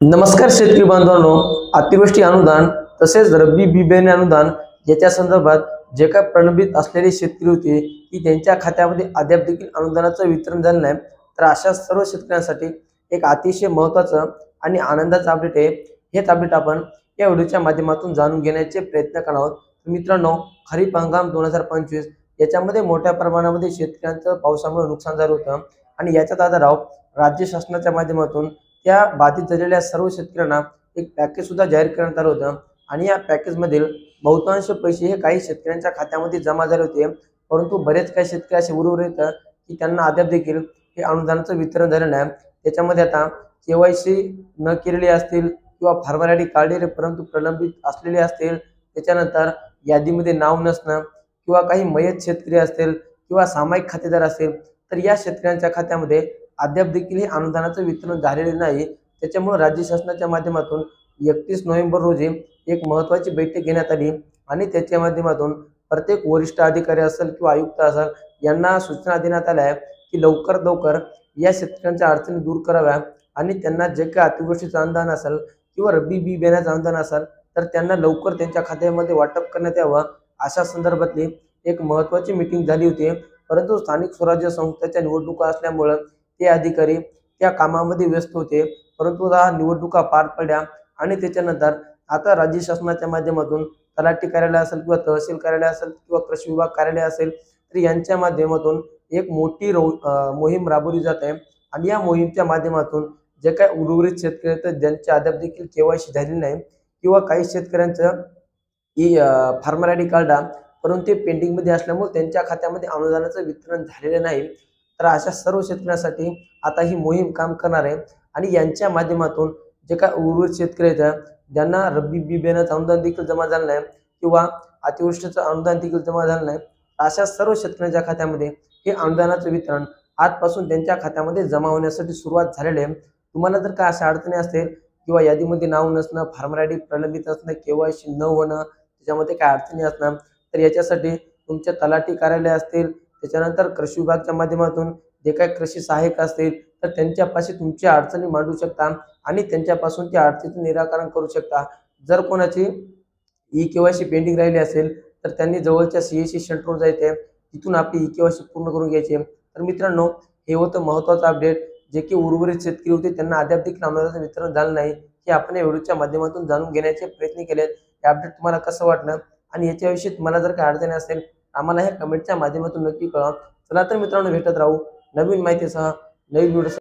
नमस्कार शेतकरी बांधवांनो, अतिवृष्टी अनुदान तसेच रब्बी बी बियाणे अनुदान याच्या संदर्भात जे काय प्रलंबित असलेले शेतकरी होते की त्यांच्या खात्यामध्ये अद्याप देखील अनुदानाचं वितरण झालं नाही, तर अशा सर्व शेतकऱ्यांसाठी एक अतिशय महत्त्वाचं आणि आनंदाचं अपडेट आहे. हेच अपडेट आपण या व्हिडिओच्या माध्यमातून जाणून घेण्याचे प्रयत्न करणार आहोत. मित्रांनो, खरीप हंगाम 2025 याच्यामध्ये मोठ्या प्रमाणामध्ये शेतकऱ्यांचं पावसामुळे नुकसान झालं होतं आणि याच्यात आधाराव राज्य शासनाच्या माध्यमातून त्या बाधित झालेल्या सर्व शेतकऱ्यांना एक पॅकेज सुद्धा जाहीर करण्यात आलं होतं आणि या पॅकेजमधील बहुतांश पैसे हे काही शेतकऱ्यांच्या खात्यामध्ये जमा झाले होते, परंतु बरेच काही शेतकरी असे उर्वरित की त्यांना अद्याप देखील हे अनुदानाचं वितरण झालं नाही. त्याच्यामध्ये आता KYC न केलेले असतील किंवा फॉर्मॅलिटी काढलेले परंतु प्रलंबित असलेले असतील, त्याच्यानंतर यादीमध्ये नाव नसणं किंवा काही मयत शेतकरी असतील किंवा सामायिक खातेदार असतील, तर या शेतकऱ्यांच्या खात्यामध्ये अद्याप देखील हे अनुदानाचं वितरण झालेले नाही. त्याच्यामुळे राज्य शासनाच्या माध्यमातून 31 नोव्हेंबर रोजी एक महत्त्वाची बैठक घेण्यात आली आणि त्याच्या माध्यमातून प्रत्येक वरिष्ठ अधिकारी असेल किंवा आयुक्त असेल यांना सूचना देण्यात आल्या आहे की लवकरात लवकर या शेतकऱ्यांच्या अडचणी दूर कराव्या आणि त्यांना जे काही अतिवृष्टीचं अनुदान असेल किंवा रब्बी बी बियाण्याचं अनुदान असेल तर त्यांना लवकर त्यांच्या खात्यामध्ये वाटप करण्यात यावं, अशा संदर्भातली एक महत्त्वाची मीटिंग झाली होती. परंतु स्थानिक स्वराज्य संस्थेच्या निवडणुका असल्यामुळं ते अधिकारी त्या कामामध्ये व्यस्त होते, परंतु आता निवडणुका पार पडल्या आणि त्याच्यानंतर आता राज्य शासनाच्या माध्यमातून तलाठी कार्यालय असेल किंवा तहसील कार्यालय असेल किंवा कृषी विभाग कार्यालय असेल, तर यांच्या माध्यमातून एक मोठी मोहीम राबवली जात आहे आणि या मोहीमच्या माध्यमातून जे काही उर्वरित शेतकरी आहेत ज्यांचे अद्याप देखील KYC झालेली नाही किंवा काही शेतकऱ्यांचं फार्मर आय डी कार्ड परंतु ते पेंडिंगमध्ये असल्यामुळे त्यांच्या खात्यामध्ये अनुदानाचं वितरण झालेलं नाही. तर अशा सर्व शेतकऱ्यांसाठी आता ही मोहीम काम करणार आहे आणि यांच्या माध्यमातून जे काय उर्वरित शेतकरी आहेत ज्यांना रब्बी बी बियाण्याचं अनुदान देखील जमा झालं नाही किंवा अतिवृष्टीचं अनुदान देखील जमा झालं नाही, अशा सर्व शेतकऱ्यांच्या खात्यामध्ये हे अनुदानाचं वितरण आजपासून त्यांच्या खात्यामध्ये जमा होण्यासाठी सुरुवात झालेली आहे. तुम्हाला जर काय अशा अडचणी असतील किंवा यादीमध्ये नाव नसणं, फार्मर आय डी प्रलंबित असणं, KYC न होणं, त्याच्यामध्ये काय अडचणी असणार, तर याच्यासाठी तुमच्या तलाठी कार्यालय असतील, त्याच्यानंतर कृषी विभागाच्या माध्यमातून जे काही कृषी सहाय्यक असतील तर त्यांच्यापाशी तुमच्या अडचणी मांडू शकता आणि त्यांच्यापासून त्या अडचणीचं निराकरण करू शकता. जर कोणाची KYC पेंडिंग राहिली असेल तर त्यांनी जवळच्या CSC सेंटरवर जायचे, तिथून आपली KYC पूर्ण करून घ्यायची. तर मित्रांनो, हे होतं महत्त्वाचं अपडेट. जे की उर्वरित शेतकरी होते त्यांना अद्याप देखील अनुदानाचं वितरण झालं नाही, हे आपण या व्हिडिओच्या माध्यमातून जाणून घेण्याचे प्रयत्न केलेत. हे अपडेट तुम्हाला कसं वाटलं आणि याच्याविषयी तुम्हाला जर काही अडचणी असेल आम्हाला ह्या कमेंटच्या माध्यमातून नक्की कळवा. चला तर मित्रांनो, भेटत राहू नवीन माहितीसह नवीन व्हिडिओ.